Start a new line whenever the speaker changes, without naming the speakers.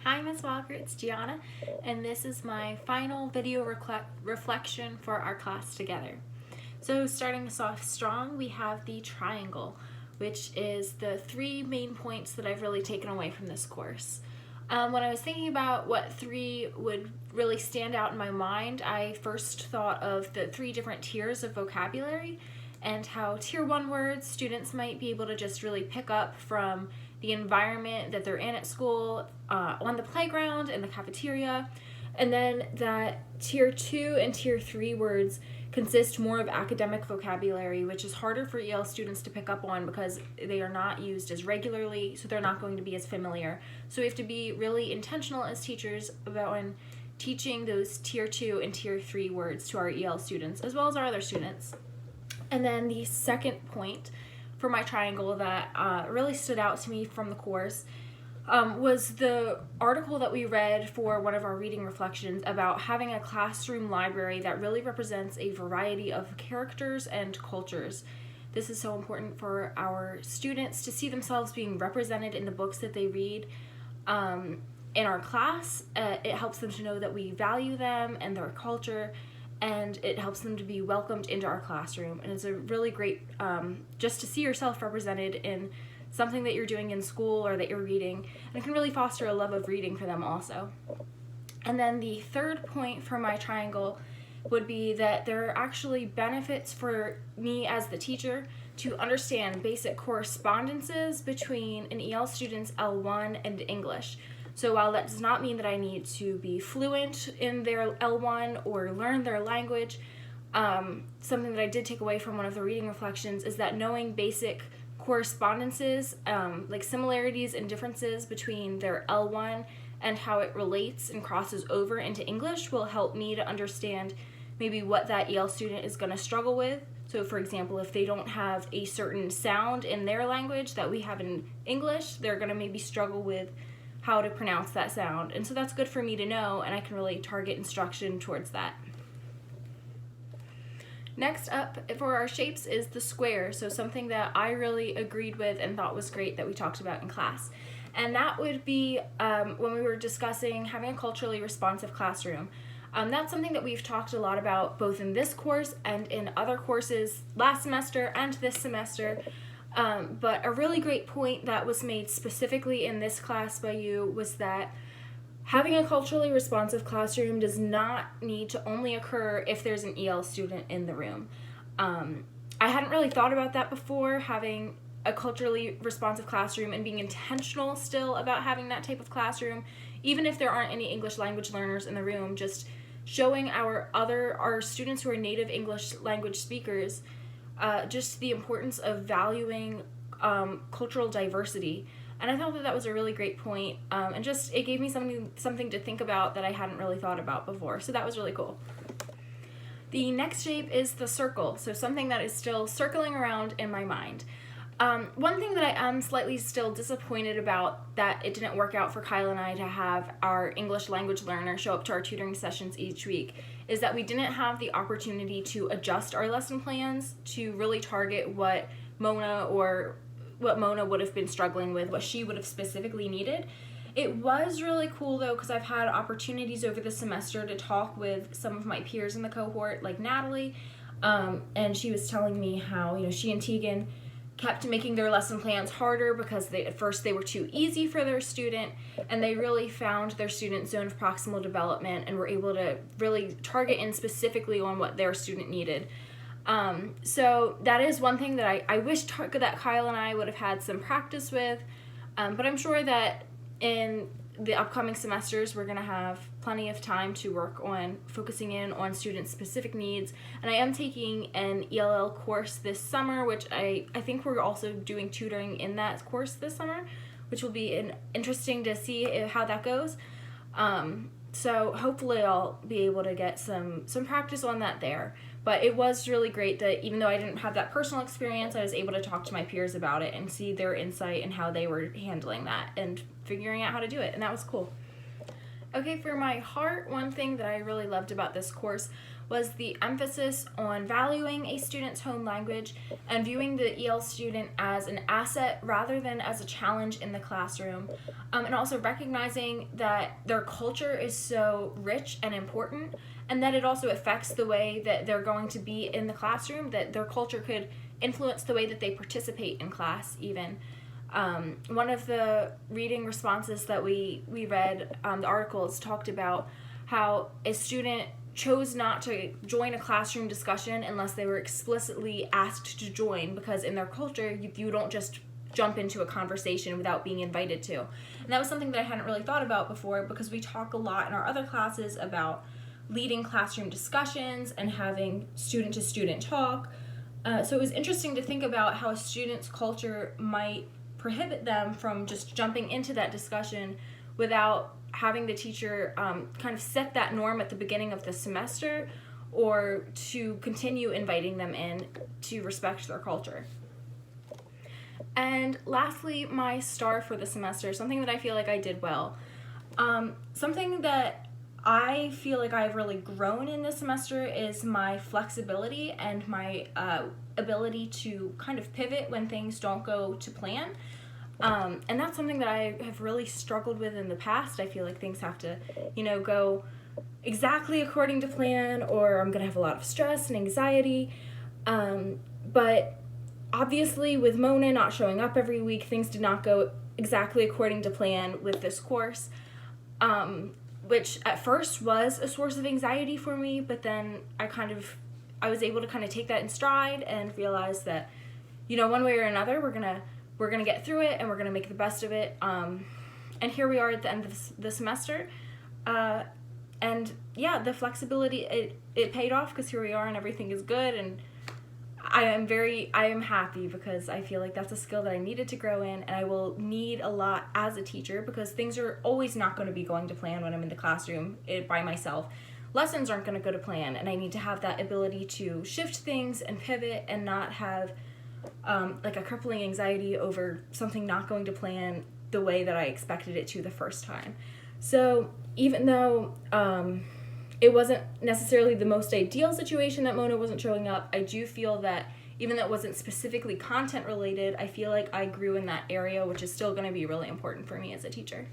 Hi Miss Walker, it's Gianna, and this is my final video reflection for our class together. So starting us off strong, we have the triangle, which is the three main points that I've really taken away from this course. When I was thinking about what three would really stand out in my mind, I first thought of the three different tiers of vocabulary and how tier 1 words students might be able to just really pick up from the environment that they're in at school, on the playground, in the cafeteria, and then that tier 2 and tier 3 words consist more of academic vocabulary, which is harder for EL students to pick up on because they are not used as regularly, so they're not going to be as familiar. So we have to be really intentional as teachers about when teaching those tier 2 and tier 3 words to our EL students, as well as our other students. And then the second point for my triangle that really stood out to me from the course was the article that we read for one of our reading reflections about having a classroom library that really represents a variety of characters and cultures. This is so important for our students to see themselves being represented in the books that they read in our class. It helps them to know that we value them and their culture, and it helps them to be welcomed into our classroom. And it's a really great just to see yourself represented in something that you're doing in school or that you're reading, and it can really foster a love of reading for them also. And then the third point for my triangle would be that there are actually benefits for me as the teacher to understand basic correspondences between an EL student's L1 and English. So while that does not mean that I need to be fluent in their L1 or learn their language, something that I did take away from one of the reading reflections is that knowing basic correspondences, like similarities and differences between their L1 and how it relates and crosses over into English will help me to understand maybe what that EL student is going to struggle with. So for example, if they don't have a certain sound in their language that we have in English, they're going to maybe struggle with how to pronounce that sound. And so that's good for me to know, and I can really target instruction towards that. Next up for our shapes is the square, so something that I really agreed with and thought was great that we talked about in class. And that would be when we were discussing having a culturally responsive classroom. That's something that we've talked a lot about both in this course and in other courses last semester and this semester. But a really great point that was made specifically in this class by you was that having a culturally responsive classroom does not need to only occur if there's an EL student in the room. I hadn't really thought about that before, having a culturally responsive classroom and being intentional still about having that type of classroom, even if there aren't any English language learners in the room, just showing our students who are native English language speakers just the importance of valuing cultural diversity. And I thought that that was a really great point, and just it gave me something to think about that I hadn't really thought about before, so that was really cool. The next shape is the circle, so something that is still circling around in my mind. One thing that I am slightly still disappointed about that it didn't work out for Kyle and I to have our English language learner show up to our tutoring sessions each week is that we didn't have the opportunity to adjust our lesson plans to really target what Mona would have been struggling with, what she would have specifically needed. It was really cool though, because I've had opportunities over the semester to talk with some of my peers in the cohort, like Natalie, and she was telling me how she and Tegan kept making their lesson plans harder because at first they were too easy for their student, and they really found their student zone of proximal development and were able to really target in specifically on what their student needed. So that is one thing that I wish that Kyle and I would have had some practice with, but I'm sure that in the upcoming semesters we're going to have plenty of time to work on focusing in on student specific needs. And I am taking an ELL course this summer, which I think we're also doing tutoring in that course this summer, which will be interesting to see how that goes. So hopefully I'll be able to get some practice on that there. But it was really great that even though I didn't have that personal experience, I was able to talk to my peers about it and see their insight and how they were handling that and figuring out how to do it, and that was cool. Okay, for my heart, one thing that I really loved about this course was the emphasis on valuing a student's home language and viewing the EL student as an asset rather than as a challenge in the classroom, and also recognizing that their culture is so rich and important, and that it also affects the way that they're going to be in the classroom, that their culture could influence the way that they participate in class even. One of the reading responses that we read, the articles talked about how a student chose not to join a classroom discussion unless they were explicitly asked to join, because in their culture, you don't just jump into a conversation without being invited to. And that was something that I hadn't really thought about before, because we talk a lot in our other classes about leading classroom discussions and having student-to-student talk. So it was interesting to think about how a student's culture might prohibit them from just jumping into that discussion without having the teacher kind of set that norm at the beginning of the semester, or to continue inviting them in to respect their culture. And lastly, my star for the semester, something that I feel like I did well. Something that I feel like I've really grown in this semester is my flexibility and my ability to kind of pivot when things don't go to plan. And that's something that I have really struggled with in the past. I feel like things have to, go exactly according to plan, or I'm going to have a lot of stress and anxiety. But obviously with Mona not showing up every week, things did not go exactly according to plan with this course, which at first was a source of anxiety for me, but then I was able to kind of take that in stride and realize that, one way or another, we're gonna get through it, and we're gonna make the best of it. And here we are at the end of the semester, and yeah, the flexibility it paid off, because here we are and everything is good, and I am happy, because I feel like that's a skill that I needed to grow in, and I will need a lot as a teacher, because things are always not going to be going to plan when I'm in the classroom by myself. Lessons aren't going to go to plan, and I need to have that ability to shift things and pivot and not have like a crippling anxiety over something not going to plan the way that I expected it to the first time. So even though it wasn't necessarily the most ideal situation that Mona wasn't showing up, I do feel that even though it wasn't specifically content related, I feel like I grew in that area, which is still going to be really important for me as a teacher.